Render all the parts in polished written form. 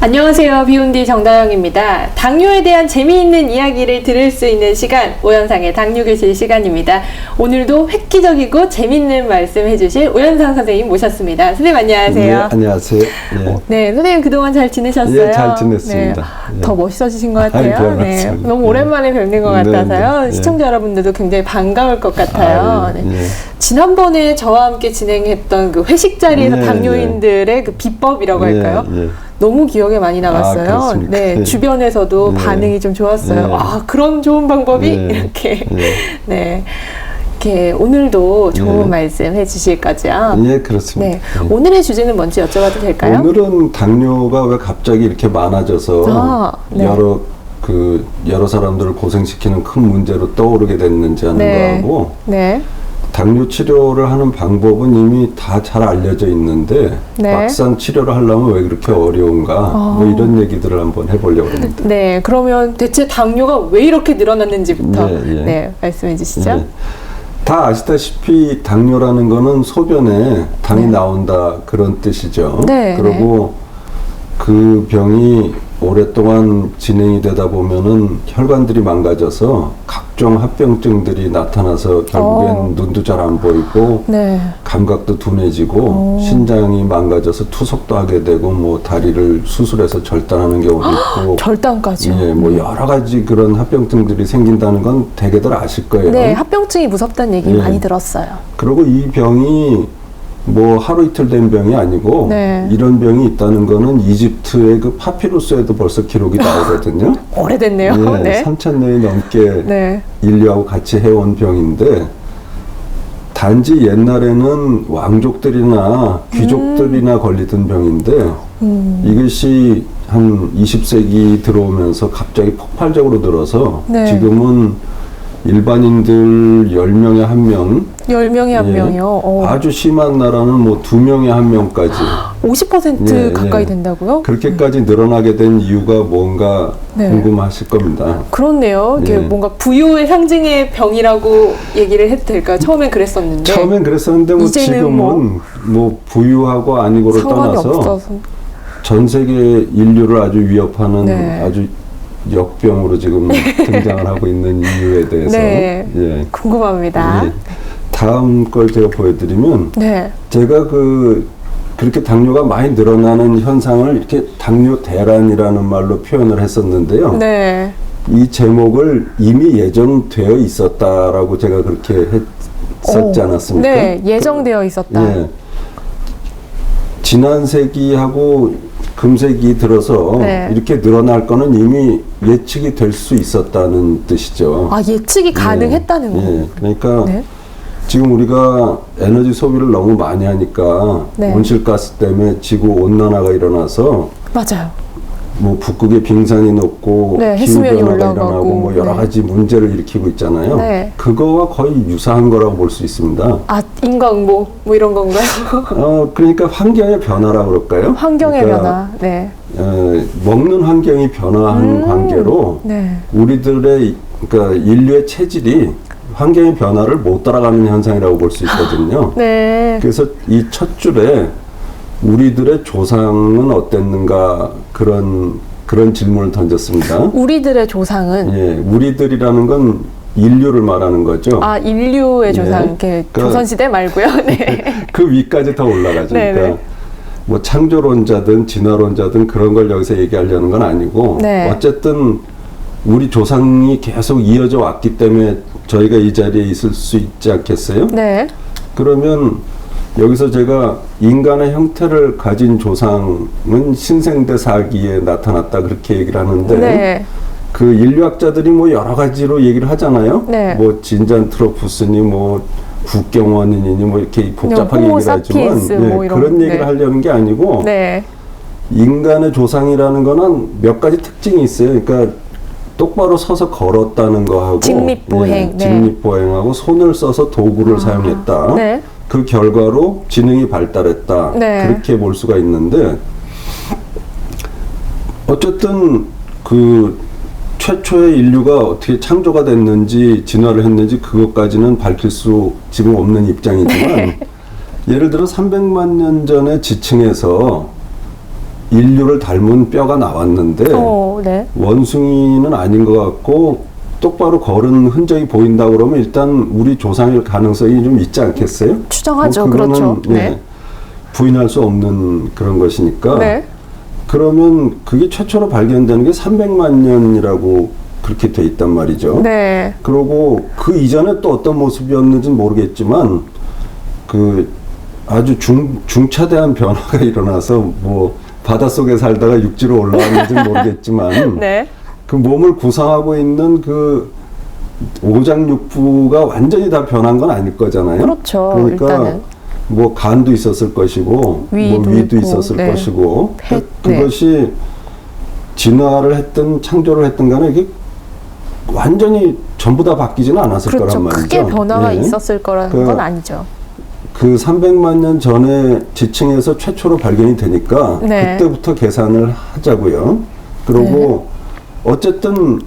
안녕하세요. 비욘디 정다영입니다. 당뇨에 대한 재미있는 이야기를 들을 수 있는 시간, 오현상의 당뇨교실 시간입니다. 오늘도 획기적이고 재미있는 말씀 해주실 오현상 선생님 모셨습니다. 선생님 안녕하세요. 네, 안녕하세요. 네, 선생님 그동안 잘 지내셨어요? 예, 잘 지냈습니다. 네, 더 멋있어지신 것 같아요. 네, 맞습니다. 너무 오랜만에 뵙는 것 같아서요. 네. 시청자 여러분들도 굉장히 반가울 것 같아요. 네. 지난번에 저와 함께 진행했던 그 회식 자리에서 당뇨인들의 그 비법이라고 할까요? 너무 기억에 많이 남았어요. 네, 주변에서도 반응이 좀 좋았어요. 아, 그런 좋은 방법이 이렇게. 네. 이렇게 오늘도 좋은 말씀 해주실 거죠? 예, 그렇습니다. 네. 오늘의 주제는 뭔지 여쭤봐도 될까요? 오늘은 당뇨가 왜 갑자기 이렇게 많아져서 여러 사람들을 고생시키는 큰 문제로 떠오르게 됐는지 하는 거하고 당뇨 치료를 하는 방법은 이미 다 잘 알려져 있는데 막상 치료를 하려면 왜 그렇게 어려운가 뭐 이런 얘기들을 한번 해보려고 합니다. 네, 그러면 대체 당뇨가 왜 이렇게 늘어났는지부터 말씀해 주시죠. 다 아시다시피 당뇨라는 거는 소변에 당이 나온다 그런 뜻이죠. 그리고 그 병이 오랫동안 진행이 되다 보면은 혈관들이 망가져서 각종 합병증들이 나타나서 결국엔 눈도 잘 안 보이고 감각도 둔해지고 신장이 망가져서 투석도 하게 되고 뭐 다리를 수술해서 절단하는 경우도 있고 절단까지요? 예, 뭐 여러 가지 그런 합병증들이 생긴다는 건 대개들 아실 거예요. 네, 합병증이 무섭다는 얘기 많이 들었어요. 그리고 이 병이 뭐 하루 이틀 된 병이 아니고 이런 병이 있다는 거는 이집트의 그 파피루스에도 벌써 기록이 나오거든요. 오래됐네요. 3,000년이 넘게 인류하고 같이 해온 병인데 단지 옛날에는 왕족들이나 귀족들이나 걸리던 병인데 이것이 한 20세기 들어오면서 갑자기 폭발적으로 늘어서 지금은 일반인들 10명에 1명 10명에 1명이요? 아주 심한 나라는 뭐 2명에 1명까지 50% 가까이 된다고요? 그렇게까지 늘어나게 된 이유가 뭔가 궁금하실 겁니다. 그렇네요. 이게 뭔가 부유의 상징의 병이라고 얘기를 해도 될까요? 처음엔 그랬었는데. 처음엔 그랬었는데 뭐 지금은 뭐 부유하고 아니고를 떠나서 없어서. 전 세계 인류를 아주 위협하는 아주 역병으로 지금 등장을 하고 있는 이유에 대해서 궁금합니다. 다음 걸 제가 보여드리면 제가 그렇게 당뇨가 많이 늘어나는 현상을 이렇게 당뇨 대란이라는 말로 표현을 했었는데요. 이 제목을 이미 예정되어 있었다라고 제가 그렇게 했었지 않았습니까? 네, 예정되어 있었다. 지난 세기하고 금세기 들어서 이렇게 늘어날 거는 이미 예측이 될 수 있었다는 뜻이죠. 아, 예측이 가능했다는 거예요? 그러니까 지금 우리가 에너지 소비를 너무 많이 하니까 온실가스 때문에 지구 온난화가 일어나서 맞아요. 뭐 북극의 빙산이 녹고 기후변화가 일어나고 뭐 여러 가지 문제를 일으키고 있잖아요. 그거와 거의 유사한 거라고 볼 수 있습니다. 아, 인과응보 뭐 이런 건가요? 그러니까 환경의 변화라고 그럴까요? 환경의 변화. 먹는 환경이 변화한 관계로 우리들의 그러니까 인류의 체질이 환경의 변화를 못 따라가는 현상이라고 볼 수 있거든요. 그래서 이 첫 줄에 우리들의 조상은 어땠는가 그런 질문을 던졌습니다. 우리들의 조상은? 우리들이라는 건 인류를 말하는 거죠. 아, 인류의 조상, 이렇게 조선시대 말고요. 그 위까지 더 올라가죠. 그러니까 뭐 창조론자든 진화론자든 그런 걸 여기서 얘기하려는 건 아니고 어쨌든 우리 조상이 계속 이어져 왔기 때문에 저희가 이 자리에 있을 수 있지 않겠어요? 그러면 여기서 제가 인간의 형태를 가진 조상은 신생대 사기에 나타났다 그렇게 얘기를 하는데 그 인류학자들이 뭐 여러 가지로 얘기를 하잖아요. 뭐 진잔트로푸스니 뭐 국경원인이니 뭐 이렇게 복잡하게 얘기를 하지만 뭐 그런 얘기를 하려는 게 아니고 인간의 조상이라는 거는 몇 가지 특징이 있어요. 그러니까 똑바로 서서 걸었다는 거하고 직립보행, 직립보행하고 손을 써서 도구를 사용했다. 그 결과로 지능이 발달했다. 그렇게 볼 수가 있는데 어쨌든 그 최초의 인류가 어떻게 창조가 됐는지 진화를 했는지 그것까지는 밝힐 수 지금 없는 입장이지만 예를 들어 300만 년 전에 지층에서 인류를 닮은 뼈가 나왔는데 네. 원숭이는 아닌 것 같고 똑바로 걸은 흔적이 보인다 그러면 일단 우리 조상일 가능성이 좀 있지 않겠어요? 추정하죠. 그렇죠. 네. 부인할 수 없는 그런 것이니까. 네. 그러면 그게 최초로 발견되는 게 300만 년이라고 그렇게 돼 있단 말이죠. 네. 그리고 그 이전에 또 어떤 모습이었는지는 모르겠지만 그 아주 중차대한 변화가 일어나서 뭐 바닷속에 살다가 육지로 올라왔는지는 모르겠지만 네. 그 몸을 구성하고 있는 그 오장육부가 완전히 다 변한 건 아닐 거잖아요. 그렇죠. 그러니까 일단은. 뭐 간도 있었을 것이고 위도 있고, 있었을 네. 것이고 네. 그것이 진화를 했든 창조를 했든 간에 이게 완전히 전부 다 바뀌지는 않았을 그렇죠. 거란 말이죠. 크게 변화가 네. 있었을 거라는 건 아니죠. 그 300만 년 전에 지층에서 최초로 발견이 되니까 네. 그때부터 계산을 하자고요. 그리고 어쨌든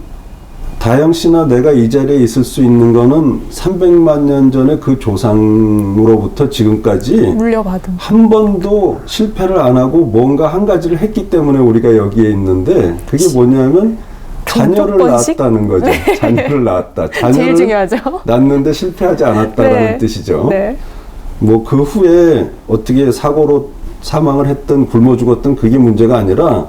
다영 씨나 내가 이 자리에 있을 수 있는 거는 300만 년 전에 그 조상으로부터 지금까지 물려받은 한 번도 실패를 안 하고 뭔가 한 가지를 했기 때문에 우리가 여기에 있는데 그게 뭐냐면 자녀를 번씩? 낳았다는 거죠. 네. 자녀를 낳았다. 제일 자녀를 중요하죠. 낳는데 실패하지 않았다는 네. 뜻이죠. 네. 뭐 그 후에 어떻게 사고로 사망을 했든 굶어 죽었든 그게 문제가 아니라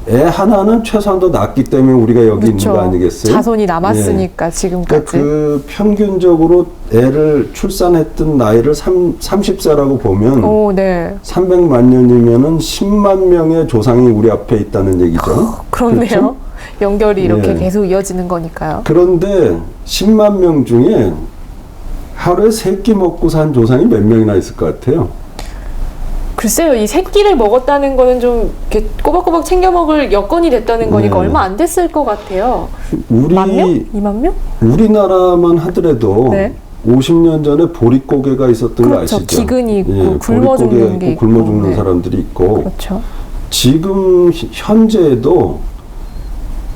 애 하나는 최소한도 낳았기 때문에 우리가 여기 그렇죠. 있는 거 아니겠어요? 자손이 남았으니까 예. 지금까지. 그러니까 그 평균적으로 애를 출산했던 나이를 30세라고 보면 네. 300만 년이면은 10만 명의 조상이 우리 앞에 있다는 얘기죠. 그렇네요. 그렇죠? 연결이 이렇게 예. 계속 이어지는 거니까요. 그런데 10만 명 중에 하루에 3끼 먹고 산 조상이 몇 명이나 있을 것 같아요? 글쎄요, 이 새끼를 먹었다는 거는 좀 이렇게 꼬박꼬박 챙겨 먹을 여건이 됐다는 거니까 네. 얼마 안 됐을 것 같아요. 우리 1만 명? 2만 명? 우리나라만 하더라도 네. 50년 전에 보릿고개가 있었던 거 그렇죠. 아시죠? 기근이 있고 예, 굶어 죽는 게 있고. 굶어 죽는 네. 사람들이 있고 그렇죠. 지금 현재에도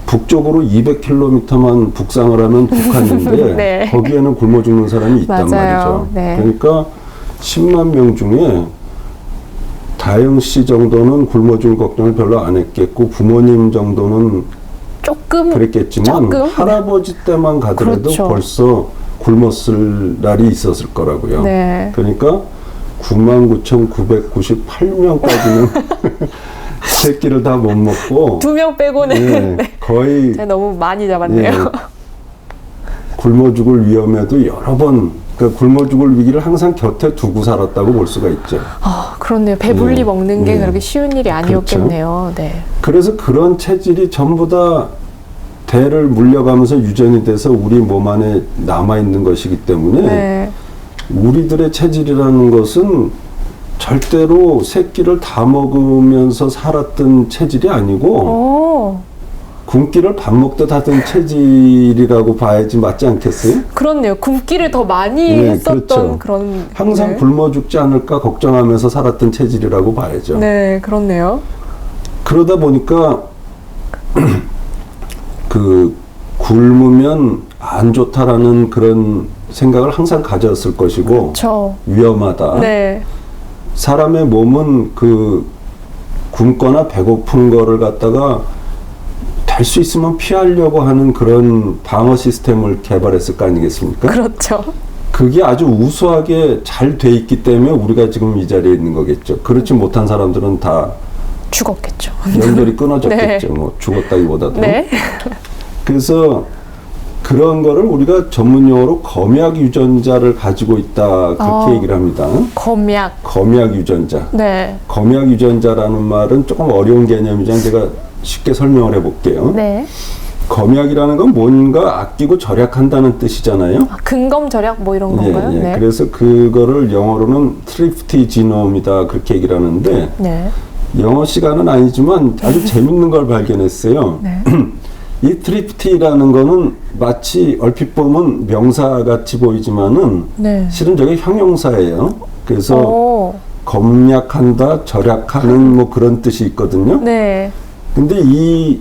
북쪽으로 200km만 북상을 하면 북한인데 네. 거기에는 굶어 죽는 사람이 있단 맞아요. 말이죠. 네. 그러니까 10만 명 중에 다영 씨 정도는 굶어 죽을 걱정을 별로 안 했겠고 부모님 정도는 조금 그랬겠지만 조금? 할아버지 때만 가더라도 그렇죠. 벌써 굶었을 날이 있었을 거라고요. 네. 그러니까 99,998명까지는 새끼를 다 못 먹고 2명 빼고는 예, 네. 거의 제가 너무 많이 잡았네요. 예, 굶어 죽을 위험에도 여러 번 그러니까 굶어 죽을 위기를 항상 곁에 두고 살았다고 볼 수가 있죠. 그렇네요. 배불리 예, 먹는 게 예. 그렇게 쉬운 일이 아니었겠네요. 네. 그래서 그런 체질이 전부 다 대를 물려가면서 유전이 돼서 우리 몸 안에 남아있는 것이기 때문에 네. 우리들의 체질이라는 것은 절대로 새끼를 다 먹으면서 살았던 체질이 아니고 굶기를 밥 먹듯 하던 체질이라고 봐야지 맞지 않겠어요? 그렇네요. 굶기를 더 많이 네, 했었던 그렇죠. 그런 항상 네. 굶어 죽지 않을까 걱정하면서 살았던 체질이라고 봐야죠. 네, 그렇네요. 그러다 보니까 그 굶으면 안 좋다라는 그런 생각을 항상 가졌을 것이고 그렇죠. 위험하다. 네. 사람의 몸은 그 굶거나 배고픈 거를 갖다가 될 수 있으면 피하려고 하는 그런 방어 시스템을 개발했을 거 아니겠습니까? 그렇죠. 그게 아주 우수하게 잘 돼 있기 때문에 우리가 지금 이 자리에 있는 거겠죠. 그렇지 못한 사람들은 다 죽었겠죠. 연결이 끊어졌겠죠. 네. 뭐 죽었다기보다도. 네. 그래서 그런 거를 우리가 전문 용어로 검약 유전자를 가지고 있다 그렇게 얘기를 합니다. 검약. 검약 유전자. 네. 검약 유전자라는 말은 조금 어려운 개념이지만 제가 쉽게 설명을 해볼게요. 네. 검약이라는 건 뭔가 아끼고 절약한다는 뜻이잖아요. 근검 절약 뭐 이런 건가요? 예, 예. 네. 그래서 그거를 영어로는 트리프티 지놈이다 그렇게 얘기를 하는데 네. 영어 시간은 아니지만 아주 재밌는 걸 발견했어요. 네. 이 트리프티라는 거는 마치 얼핏 보면 명사같이 보이지만은 네. 실은 저게 형용사예요. 그래서 검약한다, 절약하는 뭐 그런 뜻이 있거든요. 네. 근데 이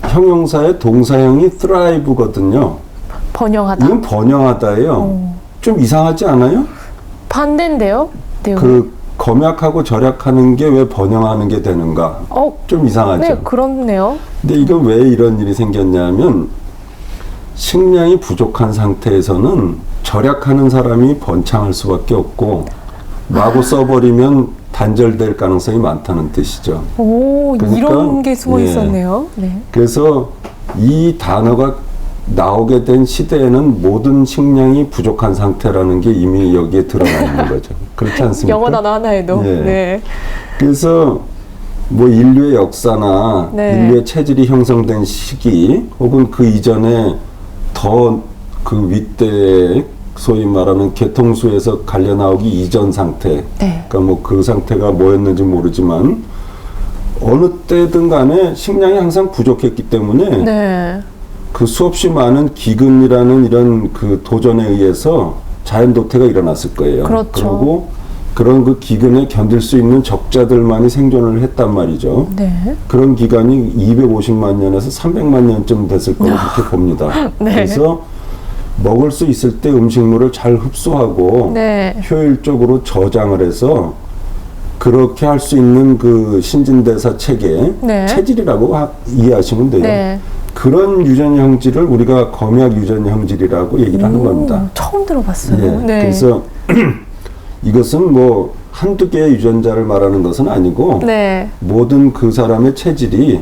형용사의 동사형이 thrive거든요. 번영하다. 이건 번영하다예요. 좀 이상하지 않아요? 반대인데요? 내용이. 그 검약하고 절약하는 게 왜 번영하는 게 되는가? 좀 이상하죠. 네, 그렇네요. 근데 이거 왜 이런 일이 생겼냐면 식량이 부족한 상태에서는 절약하는 사람이 번창할 수밖에 없고 마구 써버리면 단절될 가능성이 많다는 뜻이죠. 오, 그러니까, 이런 게 숨어 있었네요. 네. 그래서 이 단어가 나오게 된 시대에는 모든 식량이 부족한 상태라는 게 이미 여기에 드러나 있는 거죠. 그렇지 않습니까? 영어 단어 하나에도. 예. 네. 그래서 뭐 인류의 역사나 네. 인류의 체질이 형성된 시기 혹은 그 이전에 더 그 윗대에 소위 말하는 개통수에서 갈려 나오기 이전 상태, 네. 그러니까 뭐 그 상태가 뭐였는지 모르지만 어느 때든 간에 식량이 항상 부족했기 때문에 네. 그 수없이 많은 기근이라는 이런 그 도전에 의해서 자연 도태가 일어났을 거예요. 그렇죠. 그리고 그런 그 기근에 견딜 수 있는 적자들만이 생존을 했단 말이죠. 네. 그런 기간이 250만 년에서 300만 년쯤 됐을 거라고 그렇게 봅니다. 네. 그래서 먹을 수 있을 때 음식물을 잘 흡수하고 네. 효율적으로 저장을 해서 그렇게 할 수 있는 그 신진대사 체계, 네. 체질이라고 이해하시면 돼요. 네. 그런 유전 형질을 우리가 검약 유전 형질이라고 얘기를 하는 겁니다. 처음 들어봤어요. 네. 네. 그래서 이것은 뭐 한두 개의 유전자를 말하는 것은 아니고 네. 모든 그 사람의 체질이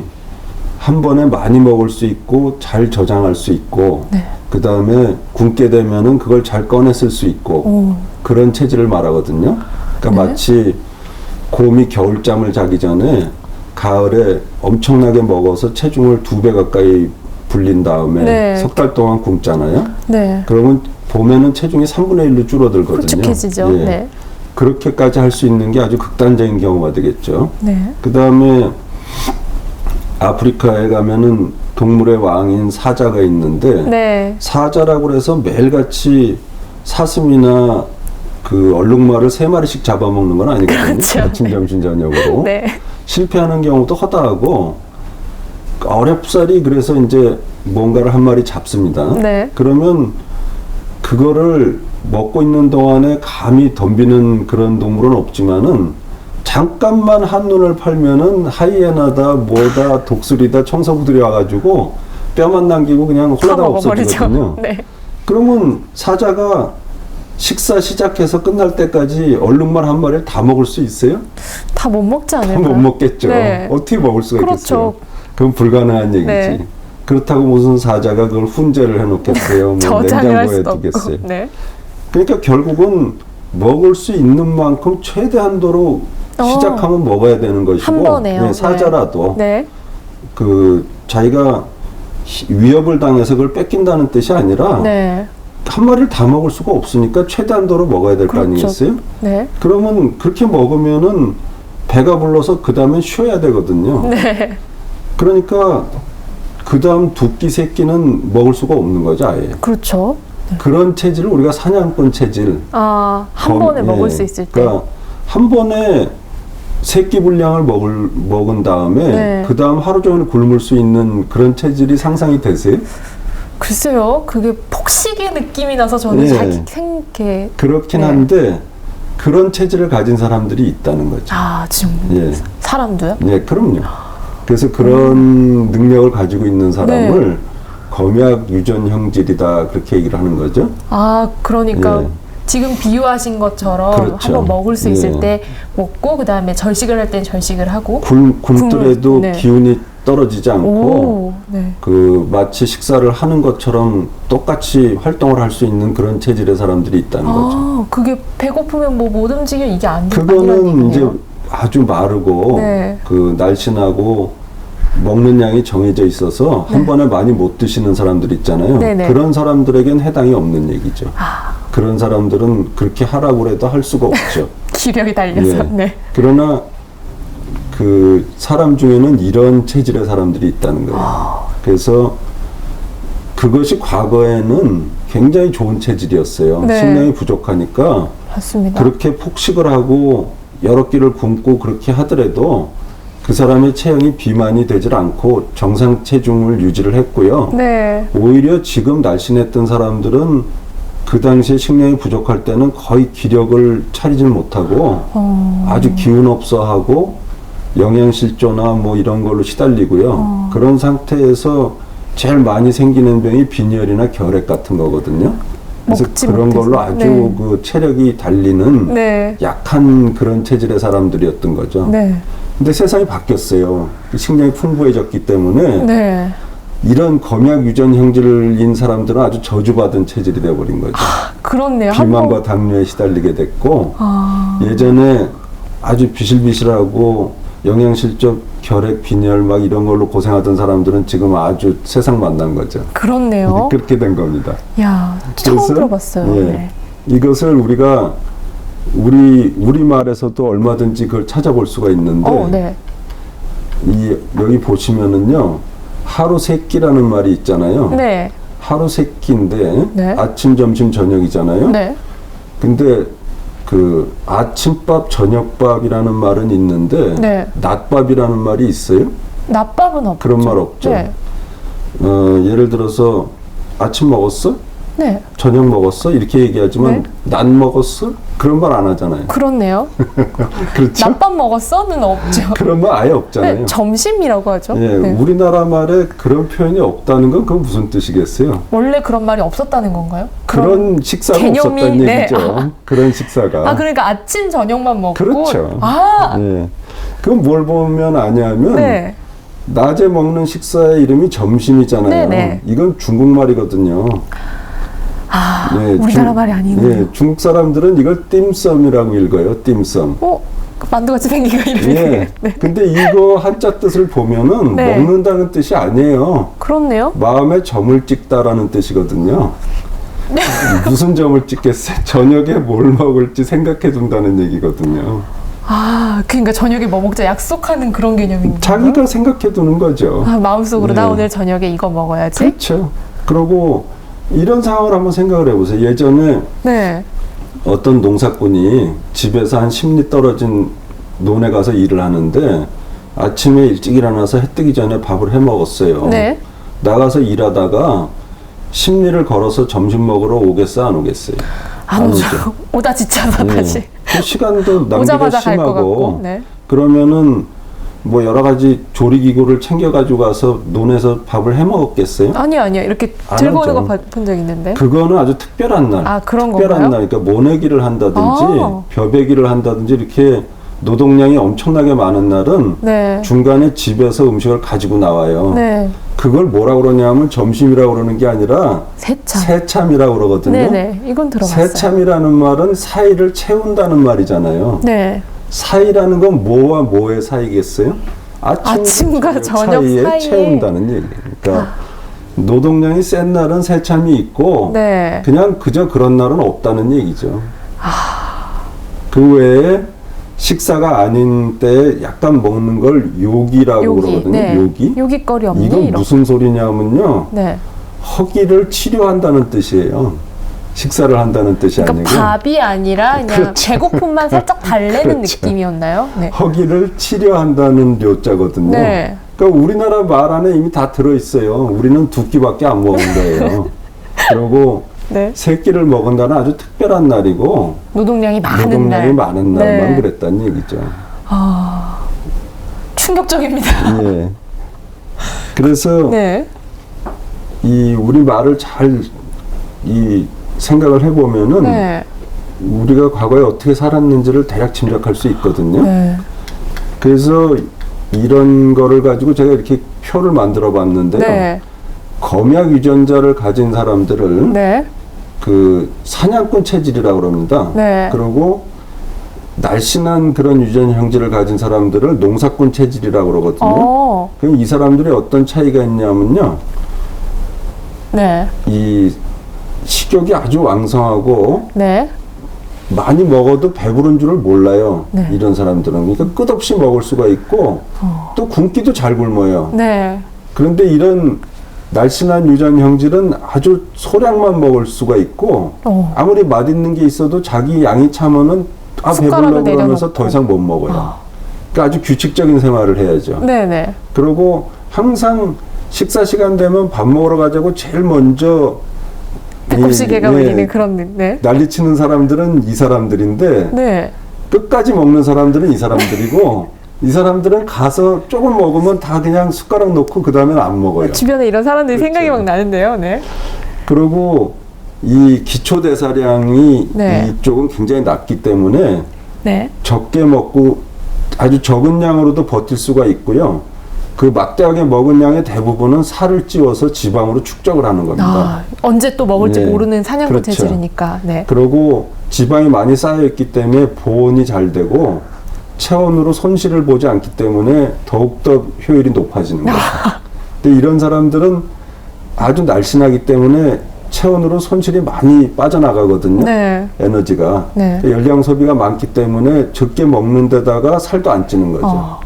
한 번에 많이 먹을 수 있고 잘 저장할 수 있고 네. 그 다음에 굶게 되면은 그걸 잘 꺼내 쓸 수 있고 그런 체질을 말하거든요. 그러니까 네. 마치 곰이 겨울잠을 자기 전에 가을에 엄청나게 먹어서 체중을 2배 가까이 불린 다음에 네. 석 달 동안 굶잖아요. 네. 그러면 봄에는 체중이 3분의 1로 줄어들거든요. 홀쭉해지죠. 예. 네. 그렇게까지 할 수 있는 게 아주 극단적인 경우가 되겠죠. 네. 그 다음에 아프리카에 가면은 동물의 왕인 사자가 있는데 네. 사자라고 해서 매일같이 사슴이나 그 얼룩말을 3마리씩 잡아먹는 건 아니거든요. 그렇죠. 아침, 점심, 저녁으로. 네. 실패하는 경우도 허다하고 어렵사리 그래서 이제 뭔가를 한 마리 잡습니다. 네. 그러면 그거를 먹고 있는 동안에 감히 덤비는 그런 동물은 없지만은 잠깐만 한눈을 팔면은 하이에나다 뭐다 독수리다 청소부들이 와가지고 뼈만 남기고 그냥 홀라당 없어지거든요. 네. 그러면 사자가 식사 시작해서 끝날 때까지 얼룩말 한 마리를 다 먹을 수 있어요? 다 못 먹지 다 않을까요? 못 먹겠죠. 네. 어떻게 먹을 수가 그렇죠. 있겠어요? 그건 불가능한 얘기지. 네. 그렇다고 무슨 사자가 그걸 훈제를 해놓겠어요? 뭐 저장을 할 냉장고에 수도 두겠어요? 없고. 네. 그러니까 결국은 먹을 수 있는 만큼 최대한도로 시작하면 먹어야 되는 것이고 한 번에요. 네, 사자라도 네. 그 자기가 위협을 당해서 그걸 뺏긴다는 뜻이 아니라 네. 한 마리를 다 먹을 수가 없으니까 최대한도로 먹어야 될 거 그렇죠. 아니겠어요? 네. 그러면 그렇게 먹으면은 배가 불러서 그 다음에 쉬어야 되거든요. 네. 그러니까 그 다음 두 끼, 세 끼는 먹을 수가 없는 거죠, 아예. 그렇죠. 그런 체질을 우리가 사냥꾼 체질. 아, 한 번에 먹을 수 있을 때. 그러니까 한 번에 세 끼 분량을 먹은 다음에 네. 그 다음 하루 종일 굶을 수 있는 그런 체질이 상상이 되세요? 글쎄요, 그게 폭식의 느낌이 나서 저는 네. 잘 생각해. 그렇긴 네. 한데 그런 체질을 가진 사람들이 있다는 거죠. 아, 지금 예. 사람도요? 네, 그럼요. 그래서 그런 능력을 가지고 있는 사람을 검약 유전 형질이다 그렇게 얘기를 하는 거죠. 아, 그러니까 예. 지금 비유하신 것처럼 그렇죠. 한번 먹을 수 있을 예. 때 먹고 그 다음에 절식을 할 땐 절식을 하고 굶더라도 네. 기운이 떨어지지 않고 오, 네. 그 마치 식사를 하는 것처럼 똑같이 활동을 할 수 있는 그런 체질의 사람들이 있다는 거죠. 아, 그게 배고프면 뭐 못 움직여 이게 아니란 그거는 얘기네요. 이제 아주 마르고 네. 그 날씬하고 먹는 양이 정해져 있어서 한 번에 많이 못 드시는 사람들 있잖아요. 네네. 그런 사람들에겐 해당이 없는 얘기죠. 아, 그런 사람들은 그렇게 하라고 해도 할 수가 없죠. 기력이 달려서. 예. 네. 그러나 그 사람 중에는 이런 체질의 사람들이 있다는 거예요. 그래서 그것이 과거에는 굉장히 좋은 체질이었어요. 네. 식량이 부족하니까 맞습니다. 그렇게 폭식을 하고 여러 끼를 굶고 그렇게 하더라도 그 사람의 체형이 비만이 되질 않고 정상 체중을 유지를 했고요. 네. 오히려 지금 날씬했던 사람들은 그 당시에 식량이 부족할 때는 거의 기력을 차리질 못하고 아주 기운 없어 하고 영양실조나 뭐 이런 걸로 시달리고요. 그런 상태에서 제일 많이 생기는 병이 빈혈이나 결핵 같은 거거든요. 그래서 그런 못해서. 걸로 아주 네. 그 체력이 달리는 네. 약한 그런 체질의 사람들이었던 거죠. 네. 근데 세상이 바뀌었어요. 식량이 풍부해졌기 때문에 네. 이런 검약 유전 형질인 사람들은 아주 저주받은 체질이 되어버린 거죠. 그렇네요. 비만과 당뇨에 시달리게 됐고 예전에 아주 비실비실하고 영양실조, 결핵, 빈혈 막 이런 걸로 고생하던 사람들은 지금 아주 세상 만난 거죠. 그렇네요. 그렇게 된 겁니다. 야, 처음 그래서, 들어봤어요. 예, 네. 이것을 우리가 우리말에서도 얼마든지 그걸 찾아볼 수가 있는데 네. 여기 보시면은요 하루 세 끼라는 말이 있잖아요. 네. 하루 세 끼인데 네. 아침, 점심, 저녁이잖아요. 네. 근데 그 아침밥, 저녁밥이라는 말은 있는데 네. 낮밥이라는 말이 있어요? 낮밥은 없죠. 그런 말 없죠. 네. 예를 들어서 아침 먹었어? 네. 저녁 먹었어? 이렇게 얘기하지만 네. 낮 먹었어? 그런 말 안 하잖아요. 그렇네요. 그렇죠? 낮밥 먹었어는 없죠. 그런 말 아예 없잖아요. 네, 점심이라고 하죠. 예, 네. 우리나라 말에 그런 표현이 없다는 건 그건 무슨 뜻이겠어요? 원래 그런 말이 없었다는 건가요? 그런 식사가 개념이, 없었다는 네. 얘기죠. 그런 식사가. 그러니까 아침 저녁만 먹고. 그렇죠. 아, 예. 그건 뭘 보면 아냐면 네. 낮에 먹는 식사의 이름이 점심이잖아요. 네네. 이건 중국말이거든요. 예, 우리나라 말이 아니군요. 예, 중국 사람들은 이걸 띠썸이라고 읽어요. 띠썸. 만두같이 생긴 거 이름이. 예. 네. 근데 이거 한자 뜻을 보면은 네. 먹는다는 뜻이 아니에요. 그렇네요. 마음에 점을 찍다라는 뜻이거든요. 무슨 점을 찍겠어요? 저녁에 뭘 먹을지 생각해 둔다는 얘기거든요. 그러니까 저녁에 뭐 먹자 약속하는 그런 개념인 거예요? 자기가 생각해 두는 거죠. 마음속으로 네. 나 오늘 저녁에 이거 먹어야지. 그렇죠. 그리고 이런 상황을 한번 생각을 해보세요. 예전에 네. 어떤 농사꾼이 집에서 한 10리 떨어진 논에 가서 일을 하는데 아침에 일찍 일어나서 해 뜨기 전에 밥을 해 먹었어요. 네. 나가서 일하다가 10리를 걸어서 점심 먹으러 오겠어 안 오겠어요? 안 오죠. 오다 지쳐서 다시. 그 시간도 낭비가 오자마자 갈 것 심하고 같고. 네. 그러면은 뭐 여러 가지 조리기구를 챙겨가지고 가서 논에서 밥을 해 먹었겠어요? 아니요. 이렇게 안 들고 오는 하죠. 거 본 적 있는데. 그거는 아주 특별한 날. 그런 특별한 건가요? 날. 그러니까 모내기를 한다든지 벼베기를 한다든지 이렇게 노동량이 엄청나게 많은 날은 네. 중간에 집에서 음식을 가지고 나와요. 네. 그걸 뭐라고 그러냐면 점심이라고 그러는 게 아니라 새참. 새참이라고 그러거든요. 네네. 이건 들어봤어요. 새참이라는 말은 사이를 채운다는 말이잖아요. 네. 사이라는 건 뭐와 뭐의 사이겠어요? 아침과 저녁 사이에 채운다는 얘기예요. 그러니까 노동량이 센 날은 새참이 있고 네. 그냥 그저 그런 날은 없다는 얘기죠. 그 외에 식사가 아닌 때 약간 먹는 걸 요기라고 그러거든요. 네. 요기. 요기거리 없니? 이건 이런. 무슨 소리냐면요. 네. 허기를 치료한다는 뜻이에요. 식사를 한다는 뜻이 그러니까 아니고 밥이 아니라 그냥 그렇죠. 배고픔만 살짝 달래는 그렇죠. 느낌이었나요? 네. 허기를 치료한다는 요자거든요. 네. 그러니까 우리나라 말 안에 이미 다 들어있어요. 우리는 두 끼밖에 안 먹은 거예요. 그리고 네. 세 끼를 먹은다는 아주 특별한 날이고 노동량이 많은 노동량이 날. 많은 날만 네. 그랬다는 얘기죠. 충격적입니다. 예. 그래서 네. 이 우리 말을 잘 생각을 해보면은 네. 우리가 과거에 어떻게 살았는지를 대략 짐작할 수 있거든요. 네. 그래서 이런 거를 가지고 제가 이렇게 표를 만들어 봤는데요. 네. 검약 유전자를 가진 사람들을 네. 그 사냥꾼 체질이라고 그럽니다. 네. 그리고 날씬한 그런 유전 형질을 가진 사람들을 농사꾼 체질이라고 그러거든요. 그럼 이 사람들이 어떤 차이가 있냐면요. 네. 이 식욕이 아주 왕성하고 네. 많이 먹어도 배부른 줄을 몰라요. 네. 이런 사람들은. 그러니까 끝없이 먹을 수가 있고 또 굶기도 잘 굶어요. 네. 그런데 이런 날씬한 유전 형질은 아주 소량만 먹을 수가 있고 아무리 맛있는 게 있어도 자기 양이 차면은 배불러 그러면서 더 이상 못 먹어요. 그러니까 아주 규칙적인 생활을 해야죠. 네네. 그리고 항상 식사 시간 되면 밥 먹으러 가자고 제일 먼저 배꼽시계가 울리는 그런 난리치는 사람들은 이 사람들인데 끝까지 먹는 사람들은 이 사람들이고 이 사람들은 가서 조금 먹으면 다 그냥 숟가락 놓고 그 다음에는 안 먹어요. 주변에 이런 사람들이 그렇죠. 생각이 막 나는데요. 그리고 이 기초대사량이 이쪽은 굉장히 낮기 때문에 적게 먹고 아주 적은 양으로도 버틸 수가 있고요. 그 막대하게 먹은 양의 대부분은 살을 찌워서 지방으로 축적을 하는 겁니다. 언제 또 먹을지 모르는 사냥꾼 체질이니까. 그리고 지방이 많이 쌓여있기 때문에 보온이 잘 되고 체온으로 손실을 보지 않기 때문에 더욱더 효율이 높아지는 거죠. 근데 이런 사람들은 아주 날씬하기 때문에 체온으로 손실이 많이 빠져나가거든요. 에너지가. 열량 소비가 많기 때문에 적게 먹는 데다가 살도 안 찌는 거죠.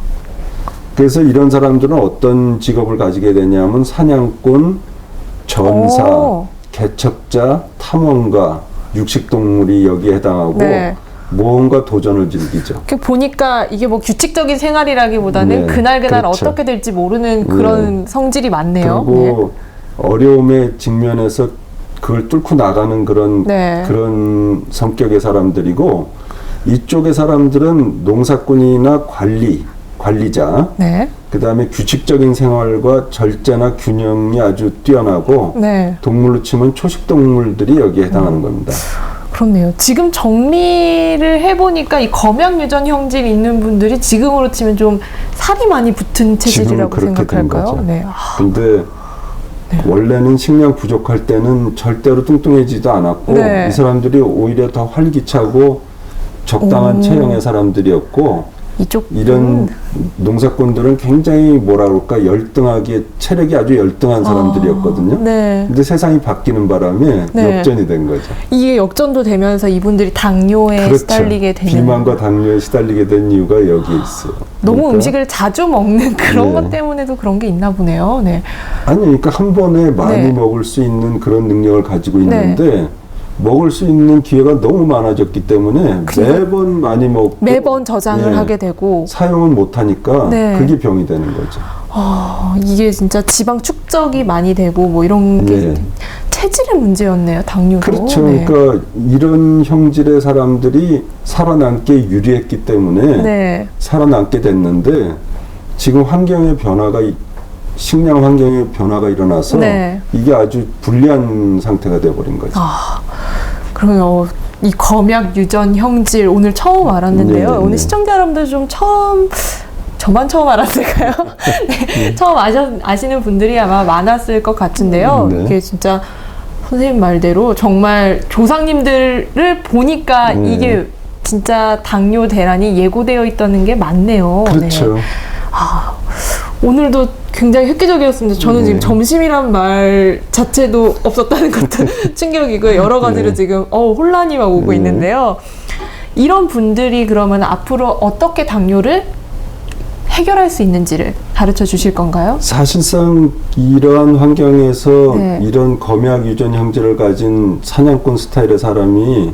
그래서 이런 사람들은 어떤 직업을 가지게 되냐면 사냥꾼, 전사, 개척자, 탐험가, 육식동물이 여기에 해당하고 모험과 도전을 즐기죠. 보니까 이게 뭐 규칙적인 생활이라기보다는 그날그날 그렇죠. 어떻게 될지 모르는 그런 성질이 많네요. 그리고 어려움에 직면해서 그걸 뚫고 나가는 그런 성격의 사람들이고 이쪽의 사람들은 농사꾼이나 관리자 그 다음에 규칙적인 생활과 절제나 균형이 아주 뛰어나고 동물로 치면 초식동물들이 여기에 해당하는 겁니다. 그렇네요. 지금 정리를 해보니까 이 검양유전 형질 있는 분들이 지금으로 치면 좀 살이 많이 붙은 체질이라고 생각할까요? 근데 원래는 식량 부족할 때는 절대로 뚱뚱해지도 않았고 이 사람들이 오히려 더 활기차고 적당한 체형의 사람들이었고 이런 농사꾼들은 굉장히 뭐라 그럴까 열등하게 체력이 아주 열등한 사람들이었거든요. 근데 세상이 바뀌는 바람에 역전이 된 거죠. 이게 역전도 되면서 이분들이 당뇨에 시달리게 되는 비만과 당뇨에 시달리게 된 이유가 여기에 있어요. 너무 그러니까, 음식을 자주 먹는 그런 것 때문에도 그런 게 있나 보네요. 아니 그러니까 한 번에 많이 먹을 수 있는 그런 능력을 가지고 있는데 먹을 수 있는 기회가 너무 많아졌기 때문에 매번 많이 먹고 매번 저장을 하게 되고 사용은 못하니까 그게 병이 되는 거죠. 이게 진짜 지방 축적이 많이 되고 뭐 이런 게 체질의 문제였네요. 당뇨도. 그렇죠. 그러니까 이런 형질의 사람들이 살아남기에 유리했기 때문에 살아남게 됐는데 지금 환경의 변화가 식량 환경의 변화가 일어나서 이게 아주 불리한 상태가 되어버린 거죠. 그러면 이 검약 유전 형질 오늘 처음 알았는데요. 오늘 시청자 여러분들 좀 저만 처음 알았을까요? 처음 아시는 분들이 아마 많았을 것 같은데요. 이게 진짜 선생님 말대로 정말 조상님들을 보니까 이게 진짜 당뇨 대란이 예고되어 있다는 게 맞네요. 그렇죠. 오늘도 굉장히 획기적이었습니다. 저는 지금 점심이란 말 자체도 없었다는 것도 충격이고요. 여러 가지로 지금 혼란이 막 오고 있는데요. 이런 분들이 그러면 앞으로 어떻게 당뇨를 해결할 수 있는지를 가르쳐 주실 건가요? 사실상 이러한 환경에서 이런 검약 유전 형질을 가진 사냥꾼 스타일의 사람이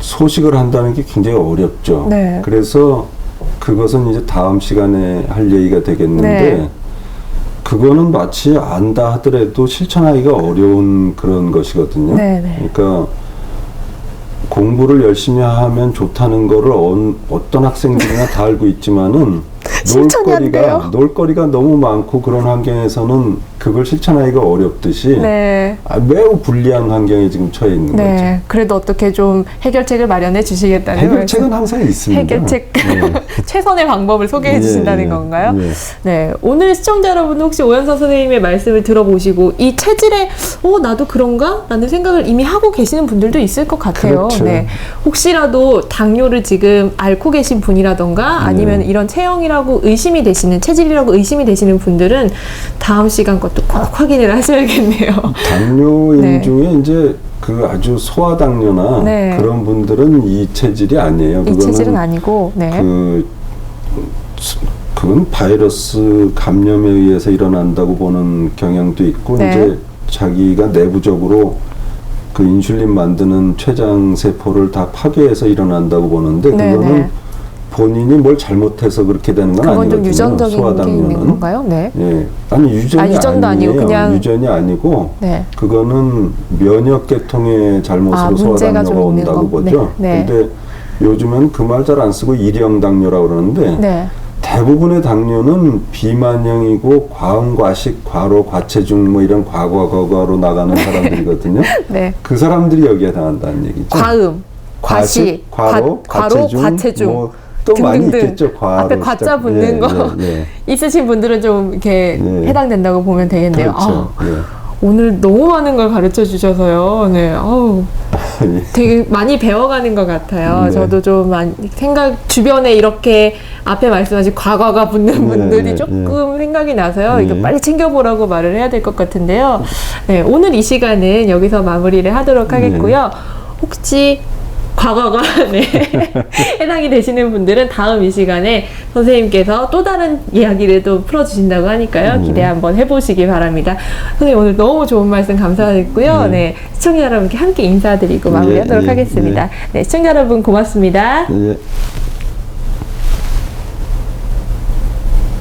소식을 한다는 게 굉장히 어렵죠. 그래서 그것은 이제 다음 시간에 할 얘기가 되겠는데 그거는 마치 안다 하더라도 실천하기가 어려운 그런 것이거든요. 그러니까 공부를 열심히 하면 좋다는 거를 어떤 학생들이나 다 알고 있지만은 놀거리가 너무 많고 그런 환경에서는 그걸 실천하기가 어렵듯이 매우 불리한 환경에 지금 처해 있는 거죠. 그래도 어떻게 좀 해결책을 마련해 주시겠다는 해결책은 항상 있습니다. 해결책 최선의 방법을 소개해 주신다는 건가요? 오늘 시청자 여러분 혹시 오연서 선생님의 말씀을 들어보시고 이 체질에 나도 그런가? 라는 생각을 이미 하고 계시는 분들도 있을 것 같아요. 혹시라도 당뇨를 지금 앓고 계신 분이라던가 아니면 이런 체형이라고 의심이 되시는 체질이라고 의심이 되시는 분들은 다음 시간 것도 꼭 확인을 하셔야겠네요. 당뇨인 중에 이제 그 아주 소아당뇨나 그런 분들은 이 체질이 아니에요. 이 체질은 아니고 그건 바이러스 감염에 의해서 일어난다고 보는 경향도 있고 이제 자기가 내부적으로 그 인슐린 만드는 췌장 세포를 다 파괴해서 일어난다고 보는데 그거는 본인이 뭘 잘못해서 그렇게 되는 건 그건 아니거든요. 좀 유전적인 게 있는 건가요? 네. 예. 아니 유전도 아니에요. 그냥 유전이 아니고 네. 그거는 면역계통의 잘못으로 소아당뇨가 온다고 보죠. 네. 근데 요즘은 그 말 잘 안 쓰고 일형 당뇨라고 그러는데 네. 대부분의 당뇨는 비만형이고 과음과식, 과로, 과체중 뭐 이런 과로 나가는 사람들이거든요. 네. 그 사람들이 여기에 당한다는 얘기죠. 과음, 과식, 과로, 과체중, 뭐 또 많이 있겠죠. 과로 앞에 과자 붙는 예, 거 예, 예. 있으신 분들은 좀 이렇게 해당된다고 보면 되겠네요. 그렇죠. 오늘 너무 많은 걸 가르쳐 주셔서요. 네, 되게 많이 배워가는 것 같아요. 네. 저도 좀 주변에 이렇게 앞에 말씀하신 과거가 붙는 분들이 조금 생각이 나서요. 이거 빨리 챙겨보라고 말을 해야 될 것 같은데요. 네, 오늘 이 시간은 여기서 마무리를 하도록 하겠고요. 혹시 과거가 해당이 되시는 분들은 다음 이 시간에 선생님께서 또 다른 이야기를 또 풀어주신다고 하니까요. 기대 한번 해보시기 바랍니다. 선생님 오늘 너무 좋은 말씀 감사드리고요. 네, 시청자 여러분께 함께 인사드리고 마무리하도록 하겠습니다. 네, 시청자 여러분 고맙습니다.